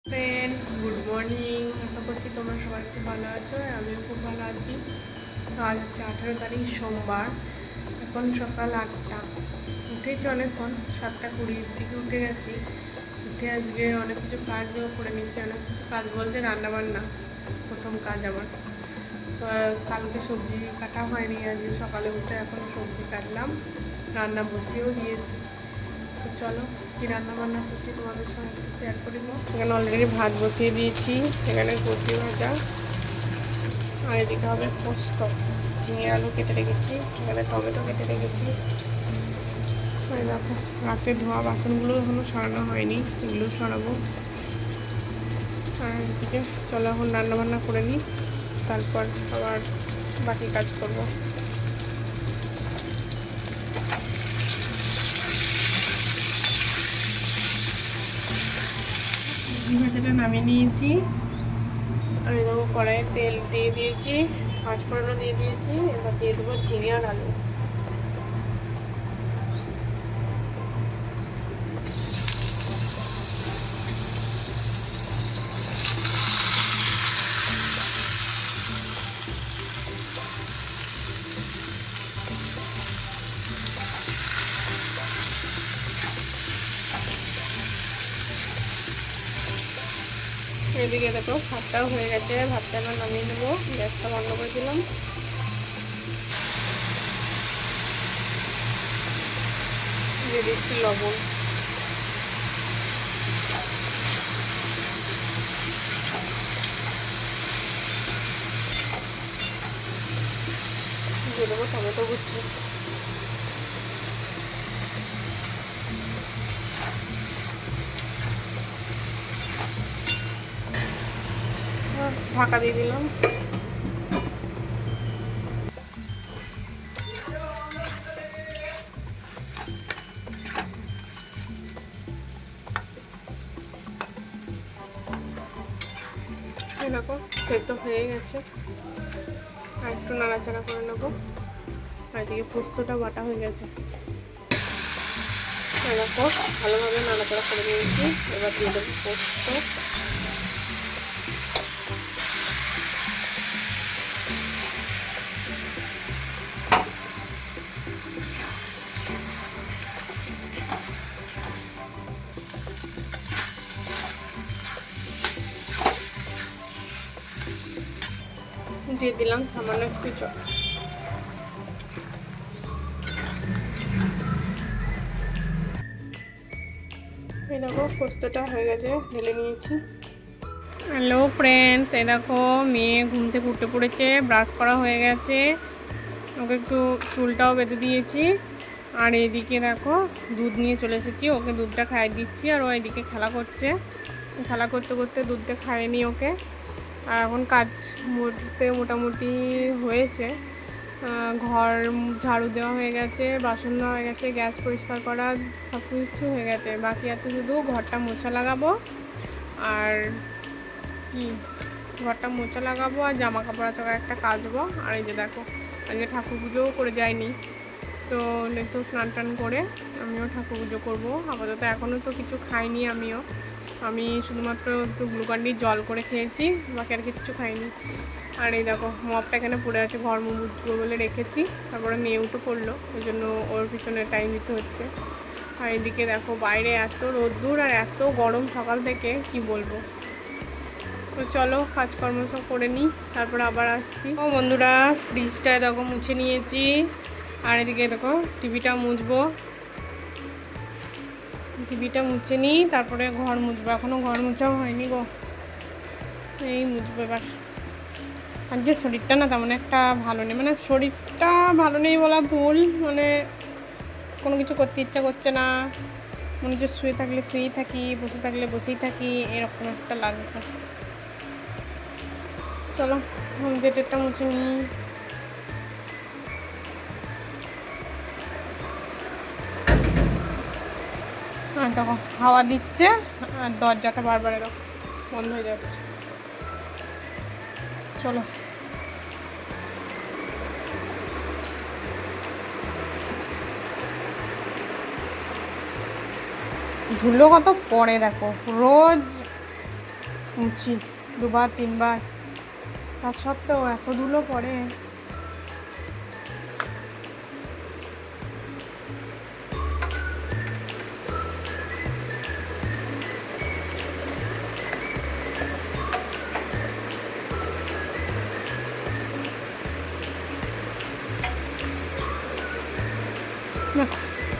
Friends, good morning. আশা করছি তোমরা সবাই খুব ভালো আছো, আমিও খুব ভালো আছি। তো আজ হচ্ছে 18 তারিখ, সোমবার। এখন সকাল 8টা। উঠেছি অনেকক্ষণ, 7টা 20 দিকে উঠে গেছি। উঠে আজকে অনেক কিছু কাজও করে নিয়েছি। অনেক কিছু কাজ বলতে রান্নাবান্না প্রথম কাজ আমার। তো কালকে সবজি কাটা হয়নি, আজকে সকালে উঠে এখন সবজি কাটলাম, রান্না বসিয়েও দিয়েছি। তো চলো কী রান্না বান্না করছি তোমাদের সঙ্গে একটু শেয়ার করে দেবো। এখানে অলরেডি ভাত বসিয়ে দিয়েছি, এখানে কচি ভাজা, আর এদিকে হবে পোস্ত। ঝিঙে আলু কেটে রেখেছি, এখানে টমেটো কেটে রেখেছি। ওই দেখো, রাতে ধোয়া বাসনগুলো এখনো সরানো হয়নি, এগুলো সরাবো। আর এদিকে চলো এখন রান্নাবান্না করে নিই, তারপর আবার বাকি কাজ করবো। ভাজাটা নামিয়ে নিয়েছি, আর এরকম কড়াইয়ে তেল দিয়ে দিয়েছি, 5 ফোড়নও দিয়ে দিয়েছি। এবার দিয়ে দেবো ঝিঙে আর আলু। এদিকে দেখো ভাতটাও হয়ে গেছে, ভাতটা এবার নামিয়ে নেবো। গ্যাসটা বন্ধ করে দিলাম। দিয়ে দিচ্ছি লবণ। দিয়ে দেবো টমেটো কুচি। ঢাকা দিয়ে দিলাম। দেখো সেদ্ধ হয়ে গেছে, আর একটু নাড়াচাড়া করে নেবো। আর এদিকে পোস্তটা বাটা হয়ে গেছে, দেখো ভালোভাবে নাড়াচাড়া করে নিয়েছি। এবার দিয়ে দেবো পোস্ত। দিয়ে দিলাম সামান্য একটু জল। এই দেখো পোস্তটা হয়ে গেছে, ঢেলে নিয়েছি। হ্যালো ফ্রেন্ডস, এই দেখো মেয়ে ঘুম থেকে উঠে পড়েছে, ব্রাশ করা হয়ে গেছে, ওকে একটু চুলটাও বেঁধে দিয়েছি। আর এইদিকে দেখো দুধ নিয়ে চলে এসেছি, ওকে দুধটা খাইয়ে দিচ্ছি। আর ও এদিকে খেলা করছে, খেলা করতে করতে দুধটা খাইয়ে নিই ওকে। আর এখন কাজ মোটামুটি হয়েছে। ঘর ঝাড়ু দেওয়া হয়ে গেছে, বাসন দেওয়া হয়ে গেছে, গ্যাস পরিষ্কার করা সব কিছু হয়ে গেছে। বাকি আছে শুধু ঘরটা মোছা লাগাবো, আর কি ঘরটা মোছা লাগাবো, আর জামা কাপড় আছে একটা কাচবো। আর এই যে দেখো আজকে ঠাকুর পুজোও করে যায়নি, তো নিত্য স্নান টান করে আমিও ঠাকুর পুজো করবো। আপাতত এখনও তো কিছু খাইনি, আমি শুধুমাত্র একটু গ্লুকন্ডির জল করে খেয়েছি, বাকি আর কিচ্ছু খাইনি। আর এই দেখো মপটা এখানে পড়ে আছে, ঘর মুছবো বলে রেখেছি, তারপরে মেয়ে উঠে পড়লো, ওই জন্য ওর পিছনে টাইম দিতে হচ্ছে। আর এদিকে দেখো বাইরে এত রোদ্দুর আর এত গরম সকাল থেকে, কি বলবো। তো চলো কাজকর্ম সব করে নিই, তারপর আবার আসছি। ও বন্ধুরা, ফ্রিজটা দেখো মুছে নিয়েছি। আর এদিকে দেখো টিভিটা মুছবো, টিভিটা মুছে নিই, তারপরে ঘর মুছবো। এখনও ঘর মুছাও হয়নি গো, এই মুছবো এবার। আজকে শরীরটা না তেমন একটা ভালো নেই, মানে শরীরটা ভালো নেই বলা ভুল, মানে কোনো কিছু করতে ইচ্ছা করছে না, মনে হচ্ছে শুয়ে থাকলে শুয়েই থাকি, বসে থাকলে বসেই থাকি, এরকম একটা লাগছে। চলো গেটেরটা মুছে নিই। হ্যাঁ দেখো হাওয়া দিচ্ছে, আর দরজাটা বারবার এরকম বন্ধ হয়ে যাচ্ছে। চলো ধুলো কত পড়ে দেখো, রোজ মুছি 2বার 3বার, তার সত্ত্বেও এত ধুলো পড়ে।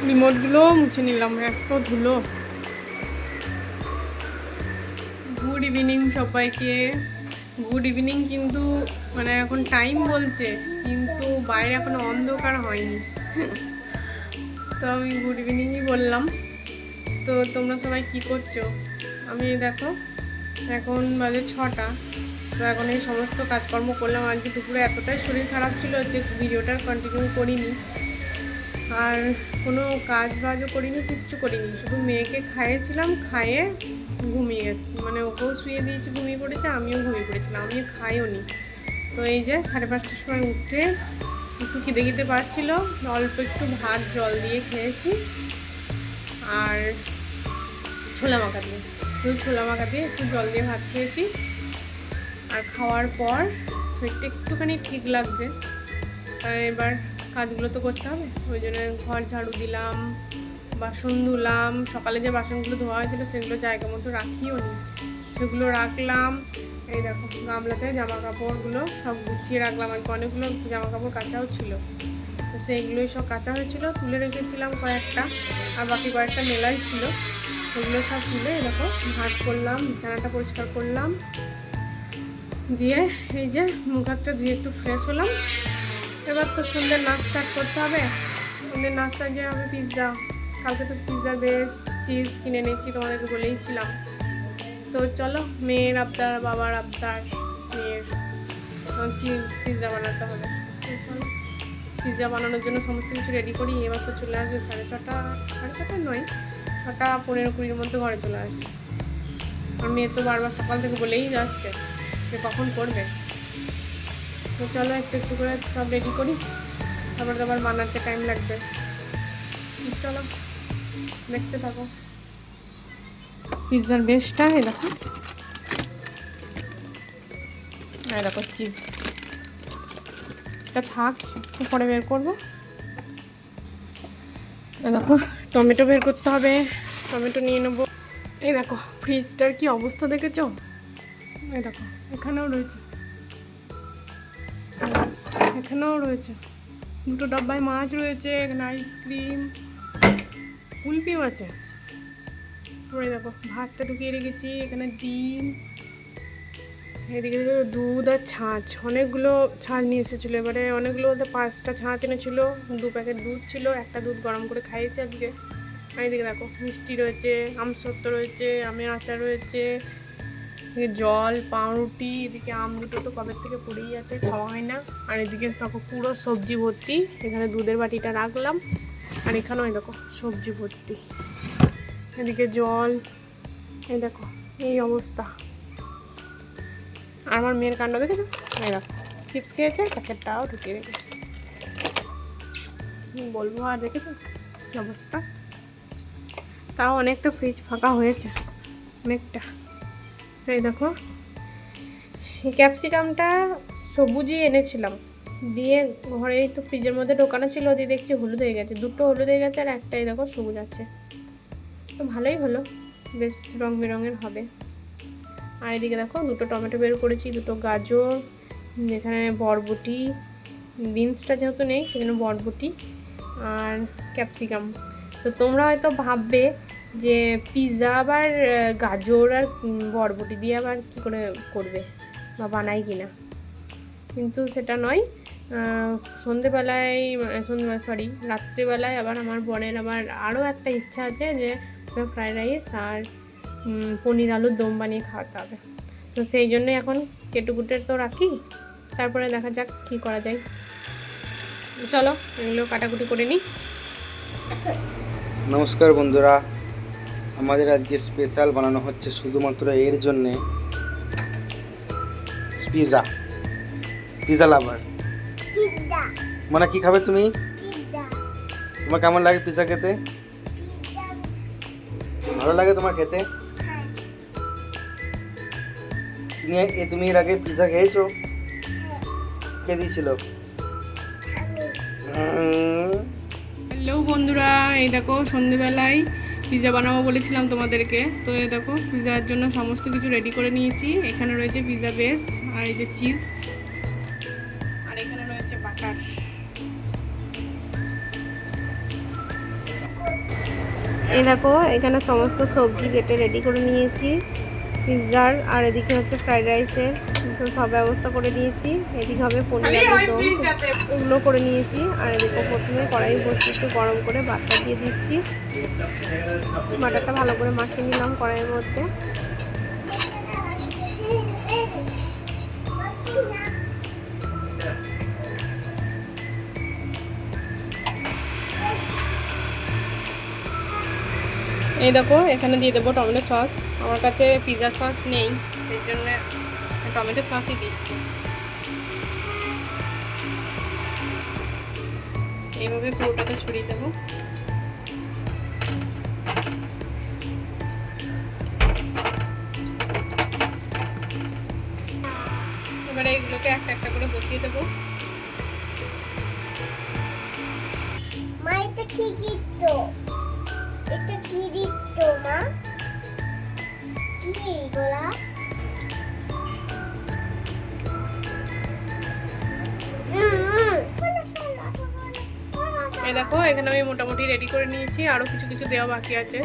রিমোটগুলো মুছে নিলাম, এত ধুলো। গুড ইভিনিং সবাইকে, গুড ইভিনিং। কিন্তু মানে এখন টাইম বলছে, কিন্তু বাইরে এখনো অন্ধকার হয়নি, তো আমি গুড ইভিনিংই বললাম। তো তোমরা সবাই কি করছো? আমি দেখো এখন বাজে 6টা, তো এখন এই সমস্ত কাজকর্ম করলাম। আজকে দুপুরে এতটাই শরীর খারাপ ছিল যে ভিডিওটা কন্টিনিউ করিনি, আর কোনো কাজ বাজও করিনি, কিচ্ছু করিনি। শুধু মেয়েকে খাইয়েছিলাম, খাইয়ে ঘুমিয়ে গেছি, মানে ওকেও শুয়ে দিয়েছি, ঘুমিয়ে পড়েছে, আমিও ঘুমিয়ে পড়েছিলাম, আমিও খাইও নি। তো এই যে 5:30টার সময় উঠে একটু খিদে খিদে পাচ্ছিল, অল্প একটু ভাত জল দিয়ে খেয়েছি, আর ছোলা মাখা দিয়ে, শুধু ছোলা মাখা দিয়ে একটু জল দিয়ে ভাত খেয়েছি। আর খাওয়ার পর শরীরটা একটুখানি ঠিক লাগছে। এবার কাজগুলো তো করতে হবে, ওই জন্য ঘর ঝাড়ু দিলাম, বাসন ধুলাম। সকালে যে বাসনগুলো ধোয়া হয়েছিলো সেগুলো জায়গা মতো রাখিও নি, সেগুলো রাখলাম। এই দেখো গামলাতে জামা কাপড়গুলো সব গুছিয়ে রাখলাম, আর অনেকগুলো জামা কাপড় কাচাও ছিল, তো সেইগুলোই সব কাচা হয়েছিল, তুলে রেখেছিলাম কয়েকটা, আর বাকি কয়েকটা মেলাই ছিল, সেগুলো সব তুলে দেখো ভাঁজ করলাম, বিছানাটা পরিষ্কার করলাম, দিয়ে এই যে মুখ হাতটা ধুয়ে একটু ফ্রেশ হলাম। এবার তো সন্ধ্যের নাস্তা করতে হবে, সন্ধ্যের নাস্তা যে হবে পিৎজা। কালকে তো পিৎজা বেস চিজ কিনে এনেছি, তোমাদেরকে বলেইছিলাম। তো চলো, মেয়ের আবদার, বাবার আবদার, মেয়ের পিৎজা বানাতে হবে। তো চলো পিৎজা বানানোর জন্য সমস্ত কিছু রেডি করি। এবার তো চলে আসবে 6:30 নয়, 6:15-20 মধ্যে ঘরে চলে আসে। আর মেয়ে তো বারবার সকাল থেকে বলেই যাচ্ছে যে কখন করবে। তো চলো একটু একটু করে সব রেডি করি, তারপর তো আবার বানাতে টাইম লাগবে। চলো দেখতে থাকো। পিৎজার বেসটা এই দেখো, এই দেখো চিজ, এটা থাক, একটু পরে বের করবো। দেখো টমেটো বের করতে হবে, টমেটো নিয়ে নেবো। এই দেখো ফ্রিজটার কি অবস্থা দেখেছো? এই দেখো এখানেও রয়েছে, এখানেও রয়েছে, দুটো ডাব্বায় মাছ রয়েছে, এখানে আইসক্রিম, কুলপিও আছে। পরে দেখো ভাতটা ঢুকিয়ে রেখেছি, এখানে ডিম, এদিকে দুধ আর ছাঁচ, অনেকগুলো ছাঁচ নিয়ে এসেছিলো। এবারে অনেকগুলো বলতে 5টা ছাঁচ এনেছিলো, 2 প্যাকেট দুধ ছিল, একটা দুধ গরম করে খাইয়েছি আজকে। আর এদিকে দেখো মিষ্টি রয়েছে, আমসত্ত্ব রয়েছে, আমের আচার রয়েছে, জল, পাউরুটি, এদিকে আম দুটো তো কবের থেকে পড়েই আছে, খাওয়া হয় না। আর এদিকে দেখো পুরো সবজি ভর্তি, এখানে দুধের বাটিটা রাখলাম, আর এখানেও এই দেখো সবজি ভর্তি, এদিকে জল, এই দেখো এই অবস্থা। আর আমার মেয়ের কাণ্ড দেখেছো, এই দেখো চিপস খেয়েছে, প্যাকেটটাও ঢুকিয়ে রেখেছে, বলবো আর দেখেছো কি অবস্থা। তাও অনেকটা ফ্রিজ ফাঁকা হয়েছে, অনেকটা। এই দেখো এই ক্যাপসিকামটা সবুজই এনেছিলাম, দিয়ে ঘরেই তো ফ্রিজের মধ্যে ঢোকানো ছিল, দিয়ে দেখছি হলুদ হয়ে গেছে, দুটো হলুদ হয়ে গেছে, আর একটাই দেখো সবুজ আছে। তো ভালোই হলো, বেশ রং বেরঙের হবে। আর এদিকে দেখো দুটো টমেটো বের করেছি, দুটো গাজর, এখানে বরবটি, বিনসটা যেহেতু নেই সেখানে বরবটি আর ক্যাপসিকাম। তো তোমরা হয়তো ভাববে যে পিৎজা আবার গাজর আর বরবটি দিয়ে আবার কী করে করবে বা বানাই কি না, কিন্তু সেটা নয়। সন্ধেবেলায় রাত্রিবেলায় আবার আমার বোনের আবার আরও একটা ইচ্ছা আছে যে ফ্রাইড রাইস আর পনির আলুর দম বানিয়ে খাওয়াতে হবে। তো সেই জন্যই এখন কেটুকুটে তো রাখি, তারপরে দেখা যাক কী করা যায়। চলো এগুলো কাটাকুটি করে নিই। নমস্কার বন্ধুরা, আমাদের আজকে স্পেশাল বানানো হচ্ছে শুধুমাত্র এর জন্যে পিৎজা লাভার। মানে কি খাবে তুমি? তোমার কেমন লাগে পিৎজা খেতে? ভালো লাগে তোমার খেতে? তুমি এর আগে পিৎজা খেয়েছো? কে দিয়েছিল? হ্যালো বন্ধুরা, এই দেখো সন্ধেবেলায় পিৎজা বানাবো বলেছিলাম তোমাদেরকে। তো এই দেখো পিৎজার জন্য সমস্ত কিছু রেডি করে নিয়েছি। এখানে রয়েছে পিৎজা বেস, আর এই যে চিজ, আর এখানে রয়েছে বাটার। এই দেখো এখানে সমস্ত সবজি কেটে রেডি করে নিয়েছি পিৎজার, আর এদিকে হচ্ছে ফ্রাইড রাইসের সব ব্যবস্থা করে নিয়েছি। এদিকে হবে পনির আলুর দম, ওগুলো করে নিয়েছি। আর এদিকে প্রথমে কড়াই বসিয়ে একটু গরম করে বাটার দিয়ে দিচ্ছি। বাটারটা ভালো করে মাখিয়ে নিলাম কড়াইয়ের মধ্যে। এই দেখো এখানে দিয়ে দেবো টমেটো সস। আমার কাছে পিৎজা সস নেই, সেই জন্য টমেটো সসই দিচ্ছি। এইভাবে পুরোটাকে ছড়িয়ে দেবো। এবারে এগুলোকে একটা একটা করে বসিয়ে দেবো। মা এটা কি দিচ্ছ? এটা কি দিচ্ছ মা? কি এগুলা? এই দেখো এখানে আমি মোটামুটি রেডি করে নিয়েছি, আরো কিছু কিছু দেওয়া বাকি আছে।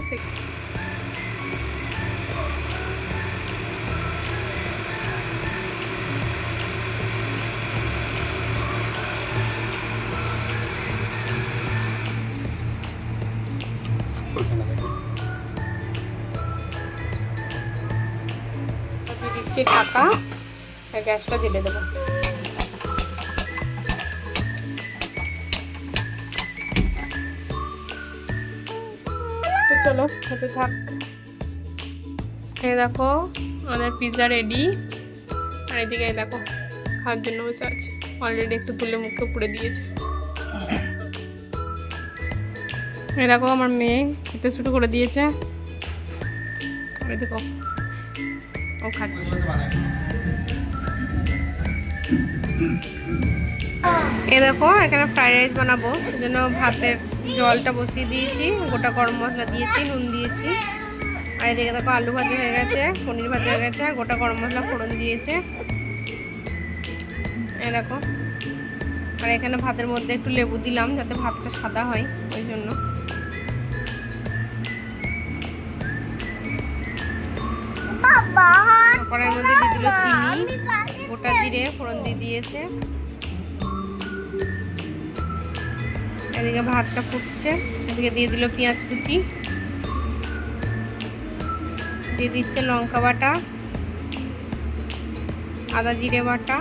দিচ্ছি ঢাকা, আর গ্যাসটা জ্বেলে দেবো। চলো হতে থাক। এই দেখো আমাদের পিৎজা রেডি, আর এদিকে দেখো খাওয়ার জন্য বসে আছে। অলরেডি একটু তুলে মুখে পুড়ে দিয়েছে। এই দেখো আমার মেয়ে খেতে শুরু করে দিয়েছে। এই দেখো ও খাচ্ছে। এই দেখো এখানে ফ্রাইড রাইস বানাবো, সেজন্য ভাতের জলটা বসিয়ে দিয়েছি, গোটা গরম মশলা দিয়েছি, নুন দিয়েছি। আর এদিকে দেখো আলু ভাজা হয়ে গেছে, পনির ভাজা হয়ে গেছে, আর গোটা গরম মশলা ফোড়ন দিয়েছে। এই দেখো, আর এখানে ভাতের মধ্যে একটু লেবু দিলাম যাতে ভাতটা সাদা হয়, ওই জন্য। কড়াইয়ের মধ্যে দিয়ে দিল চিনি, গোটা জিরে ফোড়ন দিয়ে দিয়েছে। এদিকে ভাতটা ফুটছে, এদিকে দিয়ে দিল পেঁয়াজ কুচি, দিয়ে দিচ্ছে লঙ্কা বাটা, আদা জিরে বাটা,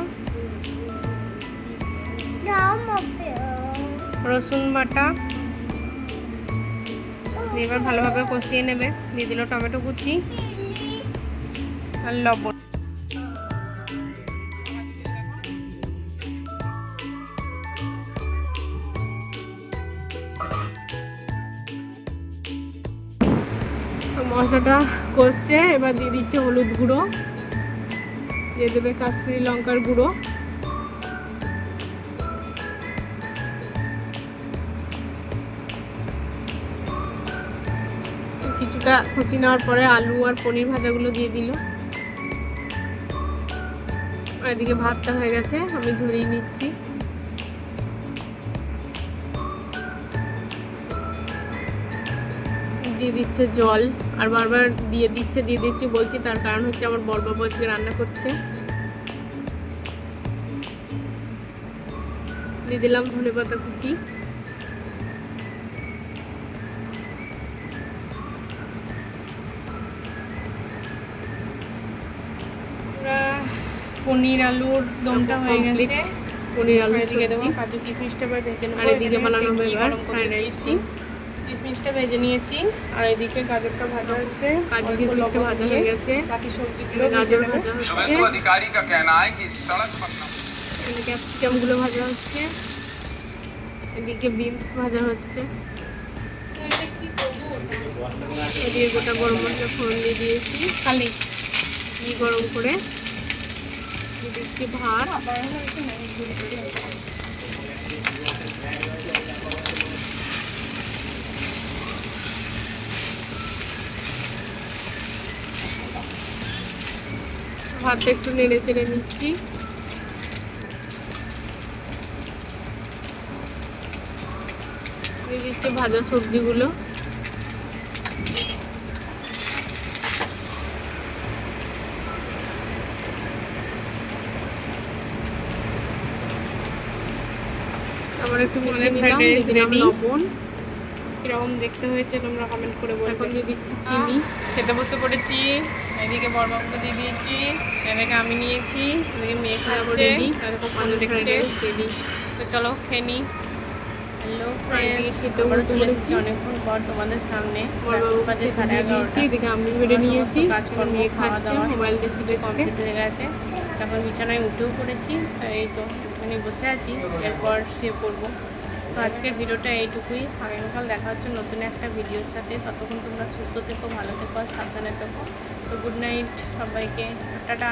রসুন বাটা। এবার ভালোভাবে কষিয়ে নেবে। দিয়ে দিল টমেটো কুচি আর লবণ। মশলাটা কষছে, এবার দিয়ে দিচ্ছে হলুদ গুঁড়ো, দিয়ে দেবে কাশ্মীরি লঙ্কার গুঁড়ো, কিছুটা কষি নেওয়ার পরে আলু আর পনির ভাজাগুলো দিয়ে দিল। আর এদিকে ভাতটা হয়ে গেছে, আমি ঝরিয়ে নিচ্ছি। দিয়ে দিচ্ছে জল, আর বারবার দিয়ে দিচ্ছি বলছি, তার কারণ হচ্ছে আমার বড়বাবু আজকে রান্না করছে। দিয়ে দিলাম ধনেপাতা কুচি। পনির আলুর দমটা হয়ে গেছে। পনির আলু দিকে দেবো, কাজু কিশমিশটা ভেজে নেবো। আর এদিকে বানানো হবে এবার ফ্রাইড রাইস। কিশমিশটা ভেজে নিয়েছি, আর এদিকে গাজরটা ভাজা হচ্ছে। কাজু কিশমিশটা ভাজা হয়ে গেছে, বাকি সবজিগুলো গাজর ভাজা হচ্ছে। এদিকে ক্যাপসিকামগুলো ভাজা হচ্ছে, এদিকে বিনস ভাজা হচ্ছে। এদিকে গোটা গরম মশলা ফোড়ন দিয়ে দিয়েছি, খালি ঘি গরম করে। দিচ্ছি ভাত। ভাতটা একটু নেড়ে চেড়ে নিচ্ছি। দিয়ে দিচ্ছি ভাজা সবজিগুলো। আবার একটু মিশিয়ে নিলাম, দিয়ে দিলাম লবণ। কিরকম দেখতে হয়েছে তোমরা কমেন্ট করে বলবে। এখন দিয়ে দিচ্ছি চিনি। খেতে বসে পড়েছি। এদিকে বড়বাবুকে দিয়ে দিয়েছি, এদিকে আমি নিয়েছি, এদিকে মেয়ে খাচ্ছে, এদিকে পানি দেখছে। তো চলো খেয়ে নিই। হ্যালো ফ্রেন্ডস, খেতে বসে পড়েছি অনেকক্ষণ পর তোমাদের সামনে। বাজে 11:30। এদিকে আমি বেড়ে নিয়েছি, কাজকর্ম মেয়ে খাওয়া দাওয়া মোবাইল দেখতে কমপ্লিট হয়ে গেছে। তখন বিছানায় উঠেও পড়েছি। এই তো এখানে বসে আছি, এরপর শুয়ে পড়বো। তো আজকের ভিডিওটা এইটুকুই। আগামীকাল দেখা হচ্ছে নতুন একটা ভিডিওর সাথে। ততক্ষণ তোমরা সুস্থ থেকো, ভালো থেকো আর সাবধানে থেকো। তো গুড নাইট সবাইকে, টাটা।